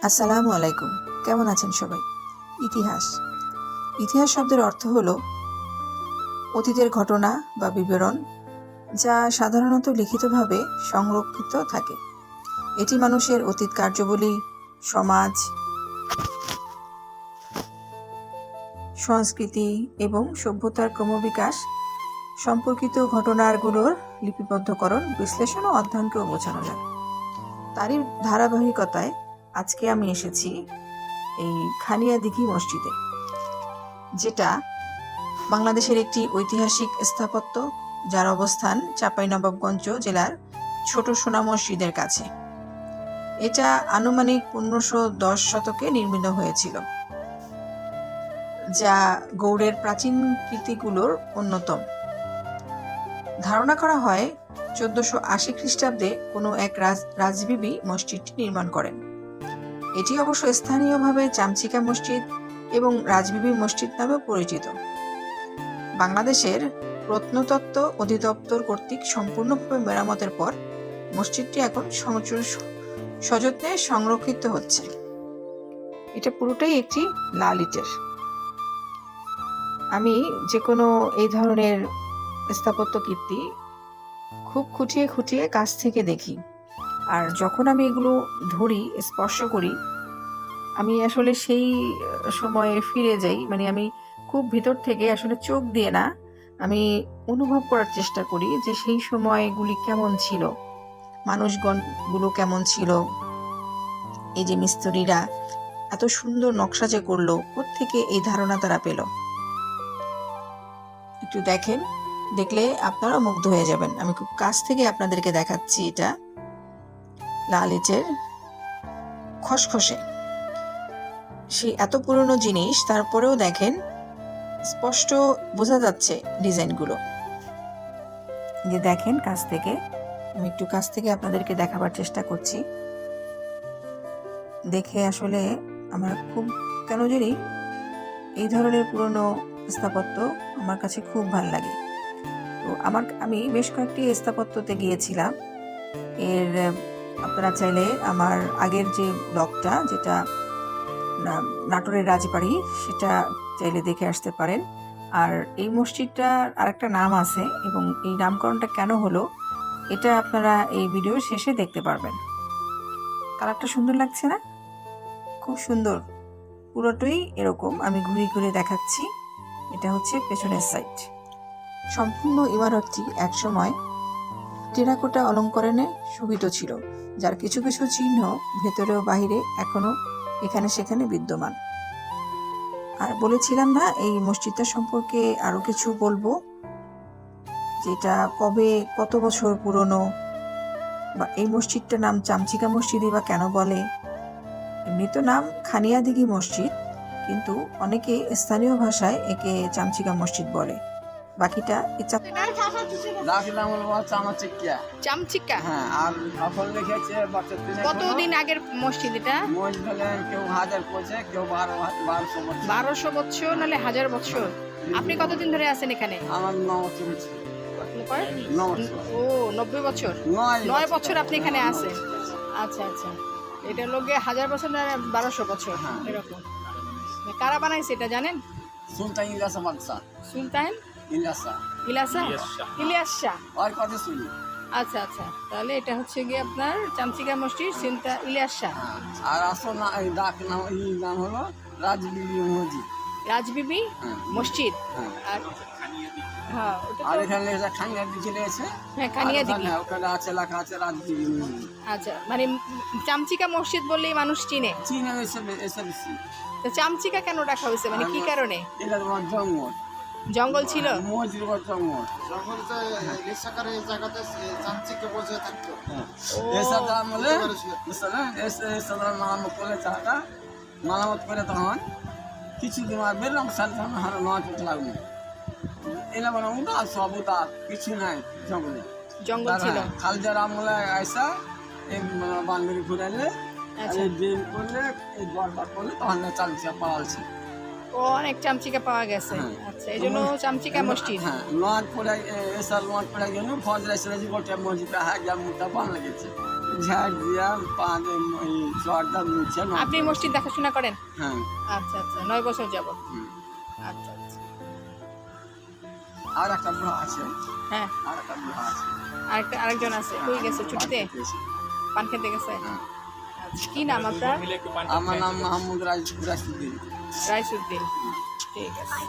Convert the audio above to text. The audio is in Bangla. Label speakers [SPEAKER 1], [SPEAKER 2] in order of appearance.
[SPEAKER 1] আসসালামু আলাইকুম। কেমন আছেন সবাই? ইতিহাস ইতিহাস শব্দের অর্থ হলো অতীতের ঘটনা বা বিবরণ, যা সাধারণত লিখিতভাবে সংরক্ষিত থাকে। এটি মানুষের অতীত কার্যাবলী, সমাজ, সংস্কৃতি এবং সভ্যতার ক্রমবিকাশ সম্পর্কিত ঘটনাগুলোর লিপিবদ্ধকরণ, বিশ্লেষণ ও অধ্যয়নকেও বোঝানো যায়। তারই ধারাবাহিকতায় আজকে আমি এসেছি এই খানিয়া দিঘি মসজিদে, যেটা বাংলাদেশের একটি ঐতিহাসিক স্থাপত্য, যার অবস্থান চাঁপাইনবাবগঞ্জ জেলার ছোট সোনা মসজিদের কাছে। এটা আনুমানিক 1510 শতকে নির্মিত হয়েছিল, যা গৌড়ের প্রাচীন কীর্তিগুলোর অন্যতম। ধারণা করা হয় 1480 খ্রিস্টাব্দে কোনো এক রাজবিবি মসজিদটি নির্মাণ করেন। এটি অবশ্য স্থানীয়ভাবে চামচিকা মসজিদ এবং রাজবিবি মসজিদ নামেও পরিচিত। বাংলাদেশের প্রত্নতত্ত্ব অধিদপ্তর কর্তৃক সম্পূর্ণভাবে মেরামতের পর মসজিদটি এখন সযত্নে সংরক্ষিত হচ্ছে। এটা পুরোটাই একটি লাল ইটের। আমি যে কোনো এই ধরনের স্থাপত্য কীর্তি খুব খুঁটিয়ে খুঁটিয়ে কাছ থেকে দেখি, আর যখন আমি এগুলো ধরি, স্পর্শ করি, আমি আসলে সেই সময়ে ফিরে যাই। মানে আমি খুব ভিতর থেকে, আসলে চোখ দিয়ে না, আমি অনুভব করার চেষ্টা করি যে সেই সময়গুলি কেমন ছিল, মানুষগণগুলো কেমন ছিল, এই যে মিস্ত্রিরা এত সুন্দর নকশা যে করলো, কোত্থেকে এই ধারণা তারা পেল। একটু দেখেন, দেখলে আপনারা মুগ্ধ হয়ে যাবেন। আমি খুব কাছ থেকে আপনাদেরকে দেখাচ্ছি। এটা লাল ইটের খসখসে, সে এত পুরনো জিনিস, তারপরেও দেখেন স্পষ্ট বোঝা যাচ্ছে ডিজাইনগুলো। যে দেখেন কাছ থেকে, আমি একটু কাছ থেকে আপনাদেরকে দেখাবার চেষ্টা করছি। দেখে আসলে আমার খুব কেন জানি এই ধরনের পুরনো স্থাপত্য আমার কাছে খুব ভালো লাগে। তো আমি বেশ কয়েকটি স্থাপত্যতে গিয়েছিলাম। এর আপনারা চাইলে আমার আগের যে ব্লগটা, যেটা নাটোরের রাজবাড়ি, সেটা চাইলে দেখে আসতে পারেন। আর এই মসজিদটার আরেকটা নাম আছে, এবং এই নামকরণটা কেন হলো এটা আপনারা এই ভিডিওর শেষে দেখতে পারবেন। কালারটা সুন্দর লাগছে না? খুব সুন্দর, পুরোটাই এরকম। আমি ঘুরে ঘুরে দেখাচ্ছি। এটা হচ্ছে পেছনের সাইড। সম্পূর্ণ ইমারতটি একসময় টেরাকোটা অলঙ্করণে শোভিত ছিল, যার কিছু কিছু চিহ্ন ভেতরে ও বাহিরে এখনো এখানে সেখানে বিদ্যমান। আর বলেছিলাম না, এই মসজিদটা সম্পর্কে আরো কিছু বলবো, যেটা কবে, কত বছর পুরনো, বা এই মসজিদটার নাম চামচিকা মসজিদই বা কেন বলে। এমনি তো নাম খানিয়া দিঘি মসজিদ, কিন্তু অনেকে স্থানীয় ভাষায় একে চামচিকা মসজিদ বলে। বাকিটা
[SPEAKER 2] চামচিকা।
[SPEAKER 3] হ্যাঁ, আর নকল লিখেছে
[SPEAKER 2] কতদিন আগের মসজিদ এটা?
[SPEAKER 3] কেউ 1000 বছর, কেউ 1200 বছর।
[SPEAKER 2] 1200 বছর নাহলে 1000 বছর। আপনি কতদিন ধরে আছেন এখানে?
[SPEAKER 3] আমার 9 বছর হচ্ছে।
[SPEAKER 2] ও 90 বছর। 9 বছর আপনি এখানে আছেন। আচ্ছা আচ্ছা, এটা লোকে 1000 বছর না 1200 বছর এরকম। কারা বানাইছে এটা জানেন?
[SPEAKER 3] সুলতান ইলিয়াস বাদশা।
[SPEAKER 2] সুলতান
[SPEAKER 3] ইলিয়াসা
[SPEAKER 2] ইলিয়াস শাহ।
[SPEAKER 3] আর কথা শুনি।
[SPEAKER 2] আচ্ছা আচ্ছা, তাহলে এটা হচ্ছে গিয়ে আপনার চামচিকা মসজিদ, সুলতান ইলিয়াস শাহ।
[SPEAKER 3] আর আসল না, এই ডাক নাম, এই নাম হলো রাজবিবি মসজিদ।
[SPEAKER 2] রাজবিবি মসজিদ। আর হ্যাঁ,
[SPEAKER 3] আর এখানে লেখা খানিয়া দিঘি লেগেছে।
[SPEAKER 2] হ্যাঁ, খানিয়া দিঘি।
[SPEAKER 3] ওখানে আছে, লেখা আছে রাজবিবি মসজিদ।
[SPEAKER 2] আচ্ছা, মানে চামচিকা মসজিদ বললেই মানুষ চিনে।
[SPEAKER 3] চীনে এসব
[SPEAKER 2] তো চামচিকা কেন রাখা হয়েছে, মানে কি কারণে?
[SPEAKER 3] এটা তোমার জঙ্গল
[SPEAKER 2] জঙ্গল ছিল।
[SPEAKER 3] মসজিদ জঙ্গল। মারামত করে তখন কিছুদিন বেরলাম, লাগলো। এলা মানে উদার, সব উদার, কিছু নাই জঙ্গলে।
[SPEAKER 2] জঙ্গল ছিল।
[SPEAKER 3] খালজার আমলে আইসা এই বান্ধবী ঘুরাইলে, ডিম করলে, এই দরবার করলে, তখন চালচিকা পালালছে।
[SPEAKER 2] ও অনেক চামচিকা পাওয়া গেছে। আচ্ছা, এই জন্য চামচিকা মসজিদ।
[SPEAKER 3] হ্যাঁ, লোয়ার পড়ে এসা লোয়ার পড়ে গেল, ফজর এসে গোটা মসজিদে হাজার মুটা বান লেগেছে। ঝাড় দিয়া পাঁচ চরটা নিচ্ছে না।
[SPEAKER 2] আপনি মসজিদ দেখাশোনা করেন?
[SPEAKER 3] হ্যাঁ।
[SPEAKER 2] আচ্ছা আচ্ছা, 9 বছর যাবত।
[SPEAKER 3] হুম।
[SPEAKER 2] আচ্ছা আচ্ছা।
[SPEAKER 3] আর একটা বুড়া আছে,
[SPEAKER 2] হ্যাঁ,
[SPEAKER 3] আর একটা বুড়া আছে।
[SPEAKER 2] আরেকজন আছে, কই গেছে ছুটিতে? পান খেতে গেছে।
[SPEAKER 3] হ্যাঁ।
[SPEAKER 2] আচ্ছা, কি নাম আপনার?
[SPEAKER 3] আমার নাম মাহমুদ রাইসুদ্দিন।
[SPEAKER 2] রাইসুদ্দিন। ঠিক আছে।